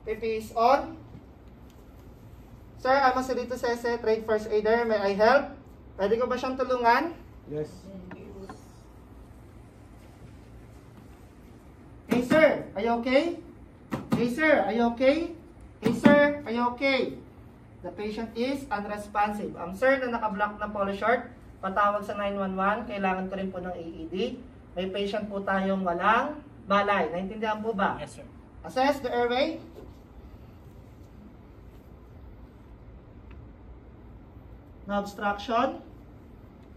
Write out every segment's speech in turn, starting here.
PP is on. Sir, I'm Marcelito Sese, Trade First Aider. May I help? Pwede ko ba siyang tulungan? Yes. Hey sir, are you okay? Hey sir, are you okay? Hey sir, are you okay? The patient is unresponsive. Sir, na naka-block na polo short, patawag sa 911, kailangan ko rin po ng AED. May patient po tayong walang balay. Naintindihan po ba? Yes, sir. Assess the airway. No obstruction.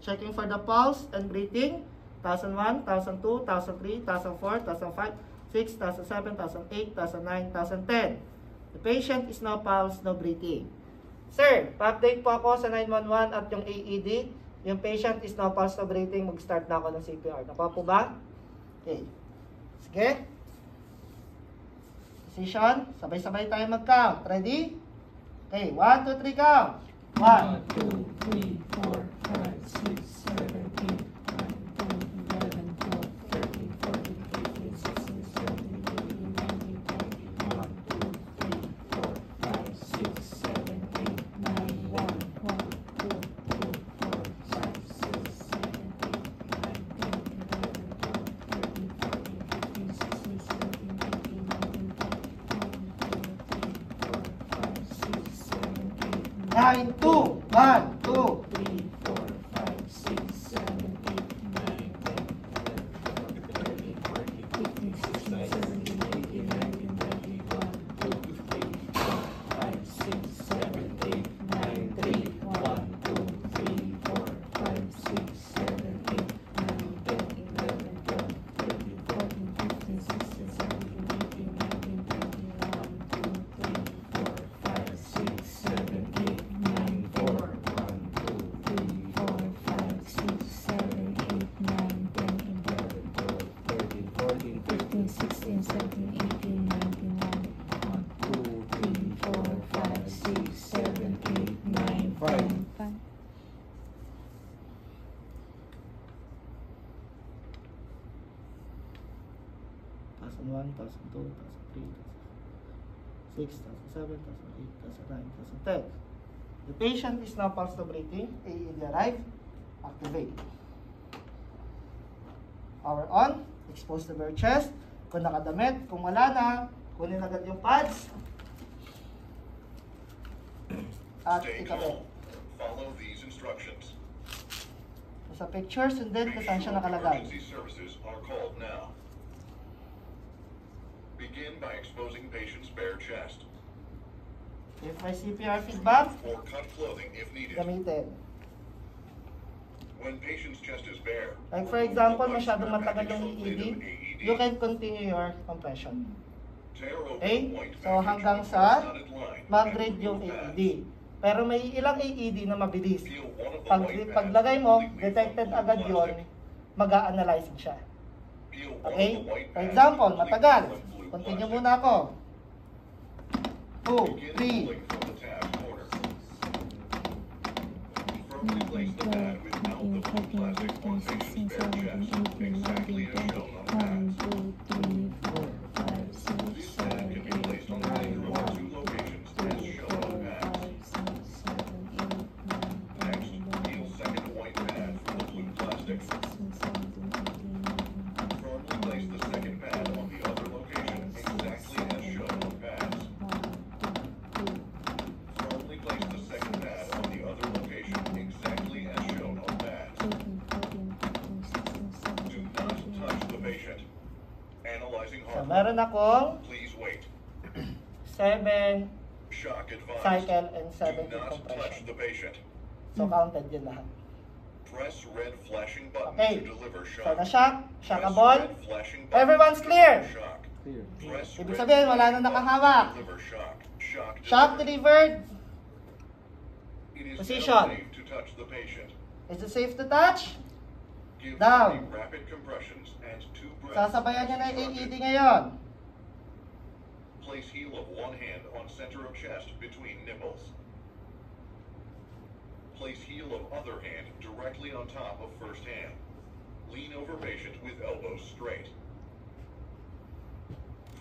Checking for the pulse and breathing. 1001, 1002, 1003, 1004, 1005, 6, 1007, 1008, 1009, 1010. The patient is no pulse, no breathing. Sir, pa-update po ako sa 911 at yung AED. Yung patient is no pulse, no breathing. Mag-start na ako ng CPR. Nakuha po ba? Okay. Sige. Position. Sabay-sabay tayo mag-count. Ready? Okay. 1, 2, 3, count. 1, 2, 3, 4, 5, 6, 7, 8, 9, 2, 1, 2. 3, 4, 5, 6, 7, 8, 9, 10, 11, 12, 13, 14, 15, 16, 17, 18, 19, 20, 21, 2, 3, 4, 5, 6, 7, 8, 9, 3, 1, 2, 3, 4, 5, 6, 7, 8, 9, 10, 11, 12, 13, 14, 15, 16, 17, 18, 19, 20, 21, 2, 3, 4, 5, 6, 7, 8, 9, 4, 1, 2, 3, 4, 5, 6, 7, 8, 9, 10, 11, 12, 13, 14, 15, 16, 17, 18, 19, 1, 2, 3, 4, 5, 6, 7, 8, 9, 10, 5. Thousand 1, 1002, 1003, 1006, 1007, 1008, 1009, 1010. The patient is now pulse to breathing. AED arrive. Activate. Power on. Expose the bare chest. Kung nakadamit, kung wala na, kunin agad yung pads. At Stay ikabit. calm. Follow these instructions. Sa picture, sundin kung saan siya Make sure nakalagay. emergency services are called now. Begin by exposing patient's bare chest. If may CPR feedback, Or cut clothing if needed. gamitin. When patient's chest is bare, Like for example, masyadong matagal yung EED, you can continue your compression. tear open Okay? white So package hanggang with sa dotted line mag-grade and yung blue pads. AED. Pero may ilang AED na mabilis. Peel one of the Pag white pads paglagay mo, completely detected from blue agad yon, plastic. mag-a-analyze siya. Peel one Okay? of the white For pads example, completely matagal. from blue Continue plastic. muna ako. 2, Begin 3. pulling from the tab corner. Firmly place the pad without the blue plastic on patient's bare chest, exactly as shown on the pads. This pad can be placed on either of the two locations as shown on the pads. Next, peel second white pad from the blue plastic. Firmly place the second pad on the other location exactly as shown on pads. Firmly place the second pad on the other location exactly as shown on pads. Do not touch the patient. Analyzing So heart meron rate. akong Please wait. 7 Shock advised. cycle and Do 7 not touch decompression. the patient. So counted yun lahat. Press red flashing button Okay. to deliver So shock. na-shock, Press shockable. red flashing button Everyone's to clear. deliver shock. Clear. Press Ibig red sabihin, wala flashing nang button to nakahawak. deliver shock. Shock delivered. It is Position. now safe to touch the patient. Is it safe to touch? Give Down. 3 rapid compressions and 2 breaths. Sasabayan niya na as yung AED instructed. ngayon. Place heel of one hand on center of chest between nipples. Place heel of other hand directly on top of first hand. Lean over patient with elbows straight.